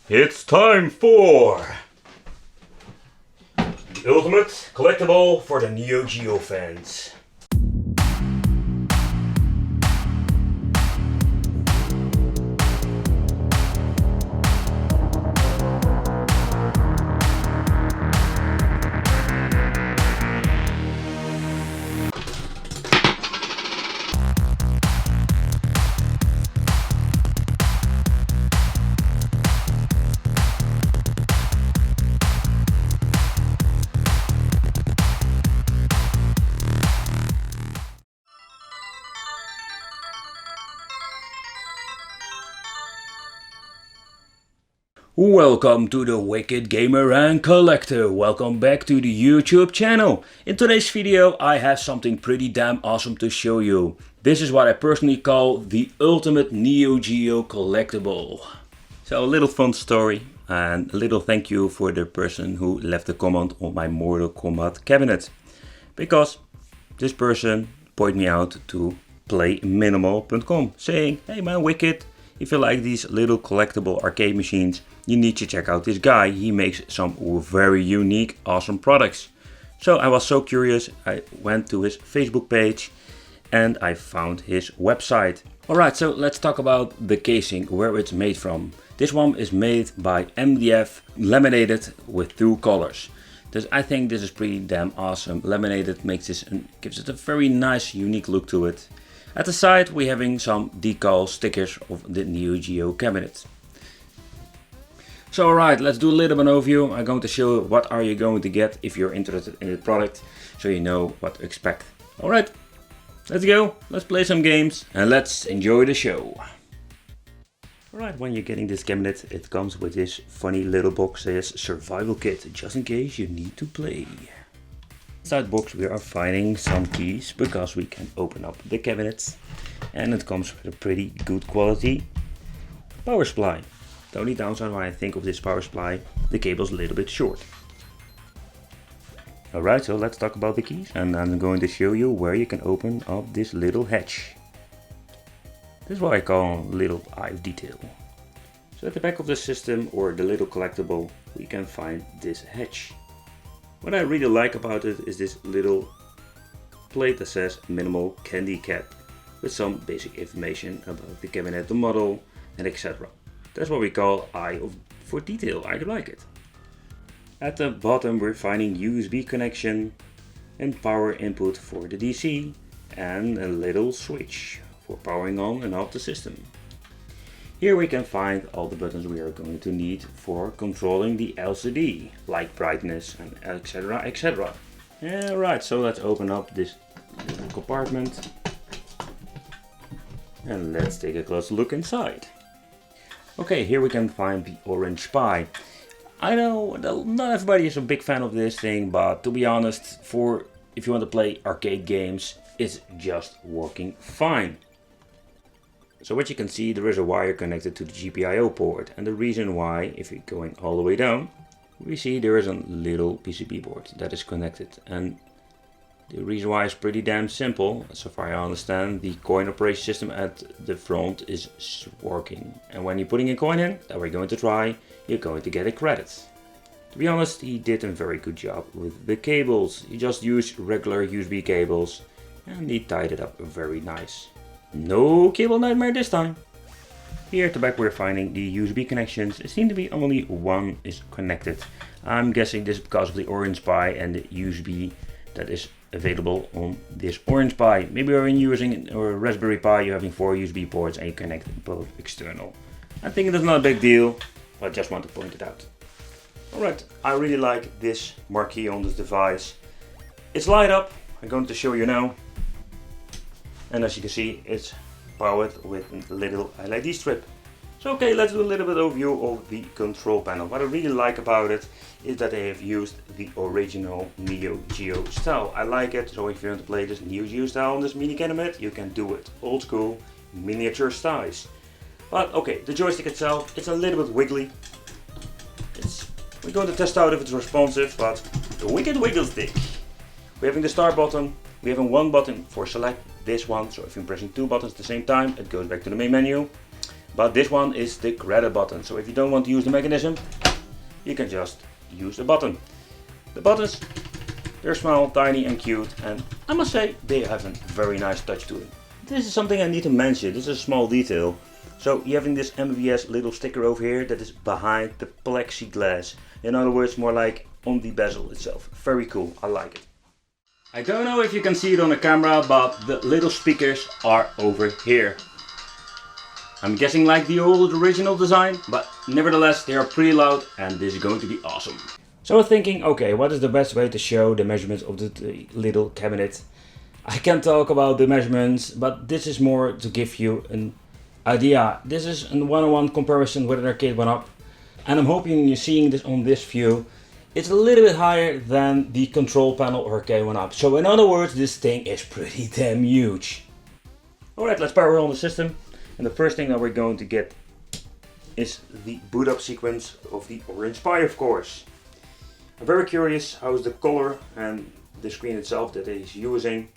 It's time for the ultimate collectible for the Neo Geo fans. Welcome to the Wicked Gamer and Collector. Welcome back to the YouTube channel. In today's video I have something pretty damn awesome to show you. This is what I personally call the ultimate Neo Geo collectible. So a little fun story and a little thank you for the person who left a comment on my Mortal Kombat cabinet. Because this person pointed me out to playminimal.com saying, hey man Wicked, if you like these little collectible arcade machines, you need to check out this guy. He makes some very unique, awesome products. So I was so curious, I went to his Facebook page and I found his website. Alright, so let's talk about the casing, where it's made from. This one is made by MDF, laminated with two colors. I think this is pretty damn awesome. Laminated gives it a very nice, unique look to it. At the side we're having some decal stickers of the Neo Geo cabinet. So alright, let's do a little bit of an overview. I'm going to show you what are you going to get if you're interested in the product, so you know what to expect. Alright, let's go, let's play some games and let's enjoy the show. Alright, when you're getting this cabinet, it comes with this funny little box that says survival kit, just in case you need to play. Inside the box we are finding some keys, because we can open up the cabinet. And it comes with a pretty good quality power supply. The only downside when I think of this power supply, the cable's a little bit short. Alright, so let's talk about the keys, and I'm going to show you where you can open up this little hatch. This is what I call a little eye of detail. So at the back of the system, or the little collectible, we can find this hatch. What I really like about it is this little plate that says minimal candy cap, with some basic information about the cabinet, the model, and etc. That's what we call eye for detail. I like it. At the bottom we're finding USB connection and power input for the DC, and a little switch for powering on and off the system. Here we can find all the buttons we are going to need for controlling the LCD, like brightness and etc, etc. Alright, so let's open up this little compartment and let's take a close look inside. Okay, here we can find the orange pie. I know not everybody is a big fan of this thing, but to be honest, if you want to play arcade games, it's just working fine. So what you can see, there is a wire connected to the GPIO port, and the reason why, if you're going all the way down, we see there is a little PCB board that is connected, and the reason why is pretty damn simple. So far I understand, the coin operation system at the front is working, and when you're putting a coin in that we're going to try, you're going to get a credit. To be honest, he did a very good job with the cables. He just used regular USB cables and he tied it up very nice. No cable nightmare this time. Here at the back we're finding the USB connections. It seems to be only one is connected. I'm guessing this is because of the orange pie and the USB that is available on this orange pie. Maybe when you're using a Raspberry Pi, you're having 4 USB ports and you connect both external. I think it's not a big deal, but I just want to point it out. Alright, I really like this marquee on this device. It's light up, I'm going to show you now. And as you can see, it's powered with a little LED strip. So okay, let's do a little bit overview of the control panel. What I really like about it is that they have used the original Neo Geo style. I like it, so if you want to play this Neo Geo style on this mini cabinet, you can do it. Old school, miniature styles. But okay, the joystick itself, it's a little bit wiggly. We're going to test out if it's responsive, but the wicked wiggle stick. We're having the start button, we have one button for select this one, so if you're pressing 2 buttons at the same time, it goes back to the main menu. But this one is the credit button. So if you don't want to use the mechanism, you can just use the button. The buttons, they're small, tiny and cute, and I must say they have a very nice touch to it. This is something I need to mention. This is a small detail. So you're having this MVS little sticker over here that is behind the plexiglass. In other words, more like on the bezel itself. Very cool, I like it. I don't know if you can see it on the camera, but the little speakers are over here. I'm guessing like the old original design, but nevertheless they are pretty loud and this is going to be awesome. So I was thinking, okay, what is the best way to show the measurements of the little cabinet? I can talk about the measurements, but this is more to give you an idea. This is a one-on-one comparison with an arcade one-up, and I'm hoping you're seeing this on this view. It's a little bit higher than the control panel arcade one-up. So in other words, this thing is pretty damn huge. Alright, let's power on the system. And the first thing that we're going to get is the boot up sequence of the Orange Pi, of course. I'm very curious how is the color and the screen itself that he's using.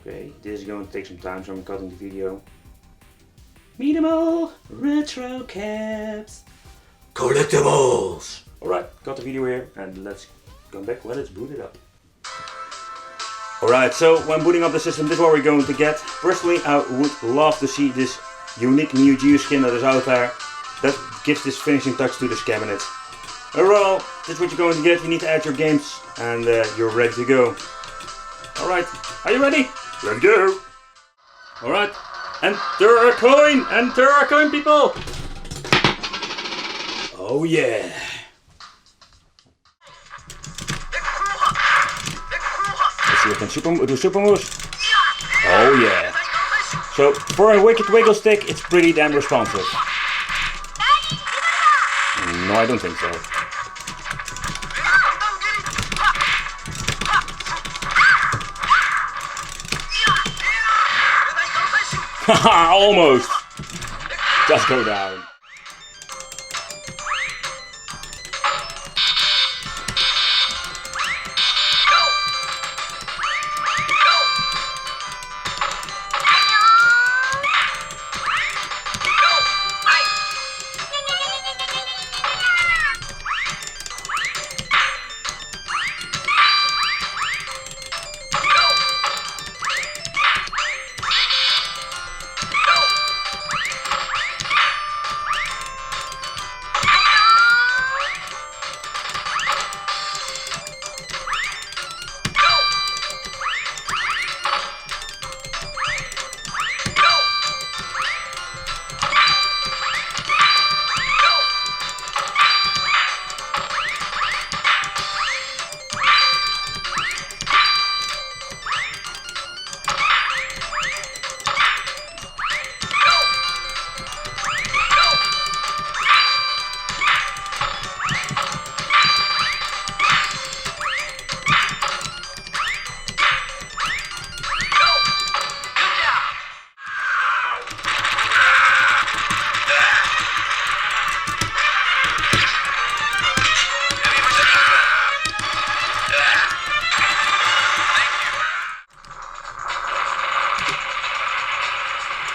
Okay, this is going to take some time, so I'm cutting the video. Minimal retro caps, collectibles. Alright, cut the video here and let's come back when it's booted up. Alright, so when booting up the system, this is what we're going to get. Personally, I would love to see this unique Neo Geo skin that is out there. That gives this finishing touch to this cabinet. Overall, this is what you're going to get. You need to add your games and you're ready to go. Alright, are you ready? Let's go! Alright, enter a coin people! Oh yeah! Let's see if we can do super moves. Oh yeah! So for a wicked wiggle stick, it's pretty damn responsive. No, I don't think so. Haha, almost! Just go down.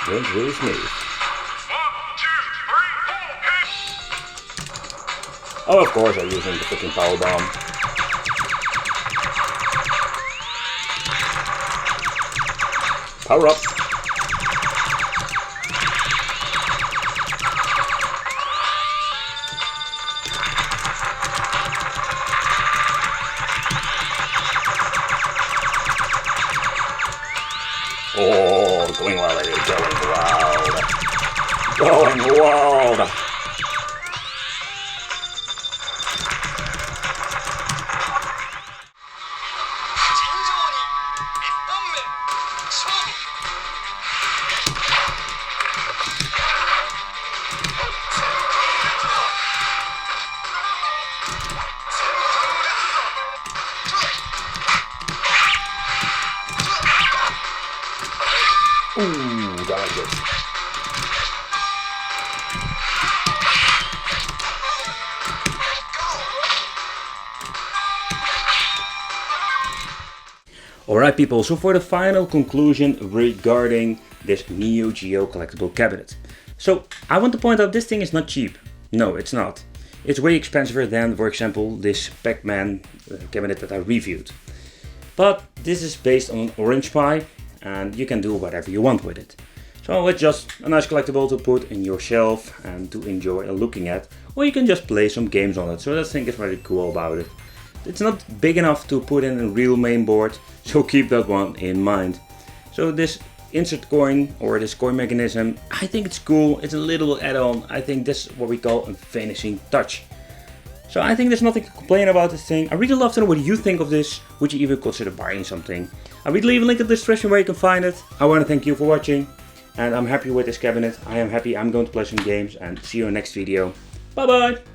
Went really smooth. Oh, of course I'm using the freaking power bomb. Power up. Oh, going wild, going wild. Ooh, that was good. Alright people, so for the final conclusion regarding this Neo Geo collectible cabinet. So I want to point out this thing is not cheap. No, it's not. It's way expensiver than, for example, this Pac-Man cabinet that I reviewed. But this is based on an orange pie and you can do whatever you want with it. So it's just a nice collectible to put in your shelf and to enjoy looking at. Or you can just play some games on it. So that thing is really cool about it. It's not big enough to put in a real main board, so keep that one in mind. So this insert coin or this coin mechanism, I think it's cool. It's a little add-on. I think this is what we call a finishing touch. So I think there's nothing to complain about this thing. I really love to know what you think of this. Would you even consider buying something? I will leave a link in the description where you can find it. I want to thank you for watching and I'm happy with this cabinet. I am happy. I'm going to play some games and see you in the next video. Bye bye!